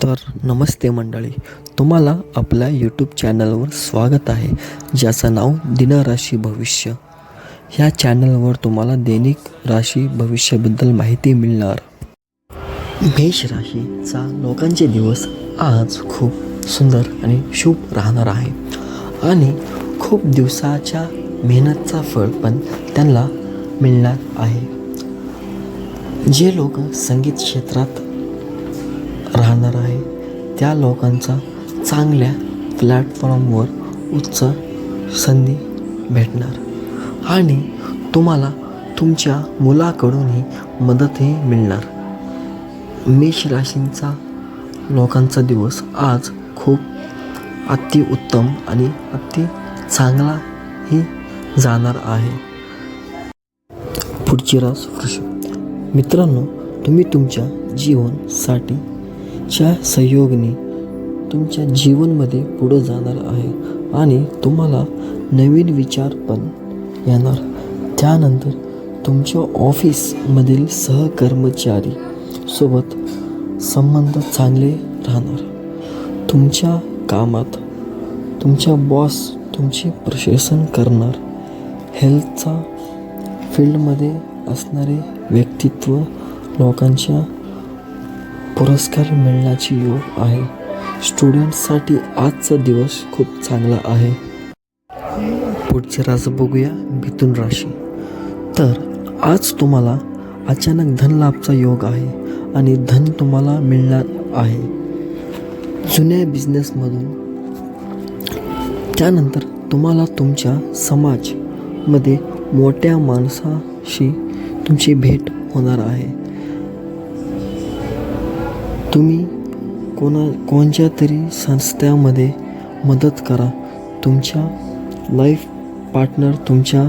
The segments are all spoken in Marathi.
तर नमस्ते मंडळी, तुम्हाला आपल्या यूट्यूब चॅनलवर स्वागत आहे, ज्याचं नाव दिनराशी भविष्य. ह्या चॅनलवर तुम्हाला दैनिक राशी भविष्याबद्दल माहिती मिळणार. मेष राशीचा लोकांचे दिवस आज खूप सुंदर आणि शुभ राहणार आहे आणि खूप दिवसाच्या मेहनतचा फळ पण त्यांना मिळणार आहे. जे लोक संगीत क्षेत्रात राहणार आहे त्या लोकांचा चांगल्या प्लॅटफॉर्मवर उच्च संधी भेटणार आणि तुम्हाला तुमच्या मुलाकडूनही मदतही मिळणार. मेष राशींचा लोकांचा दिवस आज खूप अतिउत्तम आणि अति चांगलाही जाणार आहे. पुढची रास वृषभ. मित्रांनो, तुम्ही तुमच्या जीवनसाठी च्या सहयोगाने तुमच्या जीवनमध्ये पुढे जाणार आहे आणि तुम्हाला नवीन विचार पण येणार. त्यानंतर तुमच्या ऑफिसमधील सहकर्मचारी सोबत संबंध चांगले राहणार. तुमच्या कामात तुमच्या बॉस तुमचे प्रशंसा करणार. हेल्थचा फील्डमध्ये असणारे व्यक्तित्व लोकांच्या पुरस्कार मिळण्याची योग आहे. स्टुडंट्ससाठी आजचा दिवस खूप चांगला आहे. पुढची रास बघूया, मिथुन राशी. तर आज तुम्हाला अचानक धनलाभचा योग आहे आणि धन तुम्हाला मिळणार आहे जुन्या बिझनेसमधून. त्यानंतर तुम्हाला तुमच्या समाजमध्ये मोठ्या माणसाशी तुमची भेट होणार आहे. तुम्ही कोणत्या तरी संस्थेमध्ये मदत करा. तुमच्या लाईफ पार्टनर तुमच्या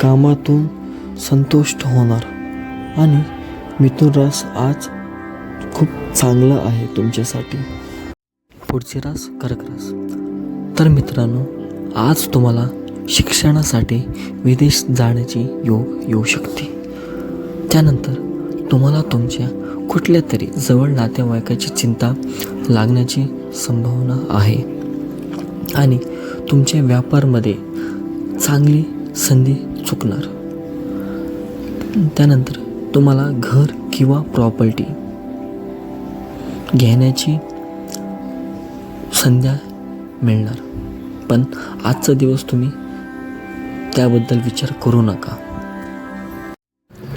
कामातून संतुष्ट होणार आणि मिथुन रास आज खूप चांगलं आहे तुमच्यासाठी. पुढची रास कर्क रास. तर मित्रांनो, आज तुम्हाला शिक्षणासाठी विदेश जाण्याची योग येऊ शकते. त्यानंतर तुम्हाला तुमच्या कुठल्या तरी जवळ नातेवाईकाची चिंता लागण्याची संभावना आहे आणि तुमच्या व्यापारामध्ये चांगली संधी चुकणार. त्यानंतर तुम्हाला घर किंवा प्रॉपर्टी घेण्याची संधी मिळणार, पण आजचा दिवस तुम्ही त्याबद्दल विचार करू नका.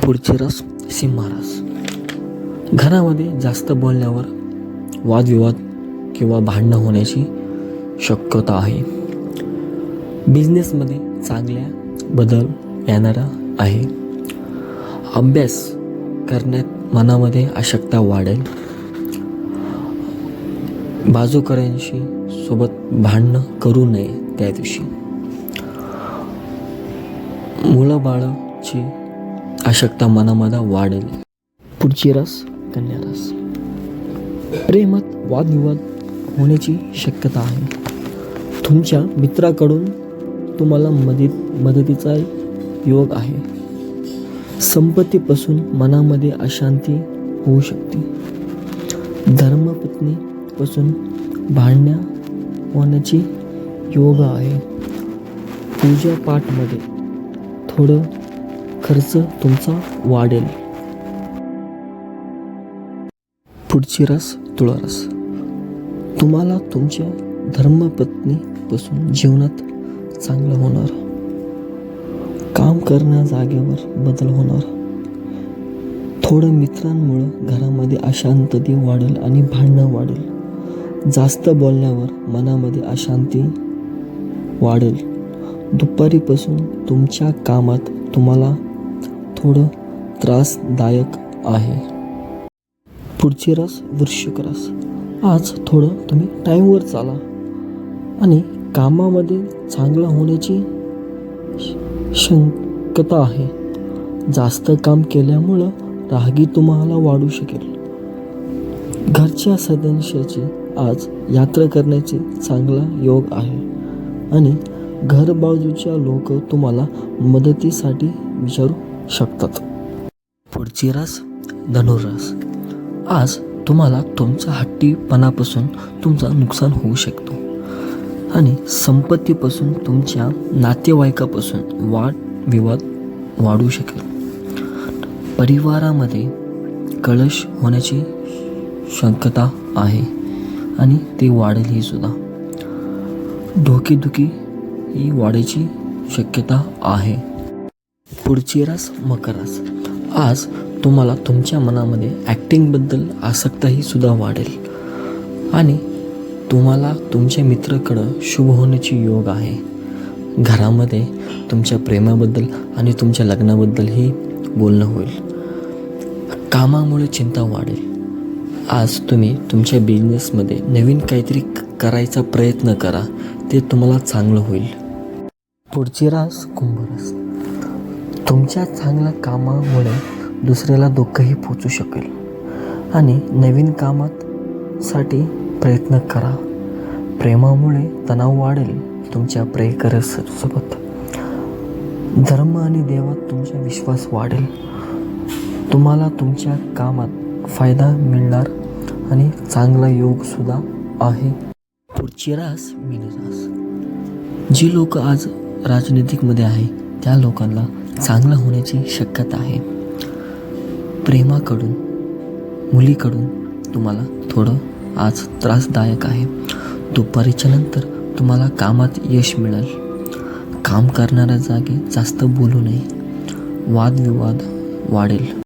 पुढची रास सिंह रास. घरामध्ये जास्त बोलण्यावर वादविवाद किंवा भांडणं होण्याची शक्यता आहे. बिझनेसमध्ये चांगल्या बदल येणारा आहे. अभ्यास करण्यात मनामध्ये आसक्ती वाढेल. बाजूकऱ्यांशी सोबत भांडणं करू नये. त्या दिवशी मुलाबाळाची आसक्ती मनामध्ये वाढेल. पुढची रास कन्या रास. प्रेमात वादविवाद होण्याची शक्यता आहे. तुमच्या मित्राकडून तुम्हाला मदतीचा योग आहे. संपत्तीपासून मनामध्ये अशांती होऊ शकते. धर्मपत्नीपासून भांडण्या होण्याची योग आहे. पूजापाठमध्ये थोडं खर्च तुमचा वाढेल. पुढची रास तुला रास. तुम्हाला तुमच्या धर्मपत्नीपासून जीवनात चांगलं होणार. काम करण्या जागेवर बदल होणार. थोडं मित्रांमुळं घरामध्ये अशांतता वाढेल आणि भांडणं वाढेल. जास्त बोलण्यावर मनामध्ये अशांती वाढेल. दुपारीपासून तुमच्या कामात तुम्हाला थोडं त्रासदायक आहे. पुढची रास वृश्चिक रास. आज थोडं तुम्ही टाईमवर चाला आणि कामामध्ये चांगलं होण्याची शक्यता आहे. जास्त काम केल्यामुळं रागी तुम्हाला वाढू शकेल. घरच्या सदस्याची आज यात्रा करण्याची चांगला योग आहे आणि घर बाजूच्या लोक तुम्हाला मदतीसाठी विचारू शकतात. पुढची रास धनुरास. आज तुम्हाला तुमच्या हट्टीपणापासून तुमचं नुकसान होऊ शकतो आणि संपत्तीपासून तुमच्या नातेवाईकापासून वादविवाद वाढू शकेल. परिवारामध्ये कलश होण्याची शक्यता आहे आणि ते वाढेल ही सुद्धा. डोकेदुखी ही वाढायची शक्यता आहे. पुढची रास मकर रास. आज तुम्हाला तुमच्या मनामध्ये ॲक्टिंगबद्दल आसक्तही सुद्धा वाढेल आणि तुम्हाला तुमच्या मित्राकडं शुभ होण्याची योग आहे. घरामध्ये तुमच्या प्रेमाबद्दल आणि तुमच्या लग्नाबद्दलही बोलणं होईल. कामामुळे चिंता वाढेल. आज तुम्ही तुमच्या बिझनेसमध्ये नवीन काहीतरी करायचा प्रयत्न करा, ते तुम्हाला चांगलं होईल. पुढची रास कुंभ रास. तुमच्या चांगल्या कामामुळे दुसऱ्याला दुःखही पोचू शकेल आणि नवीन कामासाठी प्रयत्न करा. प्रेमामुळे तणाव वाढेल तुमच्या प्रियकरासोबत. धर्म आणि देवात तुमचा विश्वास वाढेल. तुम्हाला तुमच्या कामात फायदा मिळणार आणि चांगला योगसुद्धा आहे. पुढची रास मीन रास. जी लोक आज राजनीतिकमध्ये आहे त्या लोकांना चांगलं होण्याची शक्यता आहे. प्रेमाकडून मुलीकडून तुम्हाला थोडं आज त्रासदायक आहे. दुपारीच्या नंतर तुम्हाला कामात यश मिळेल. काम करणाऱ्या जागी जास्त बोलू नये. वादविवाद वाढेल.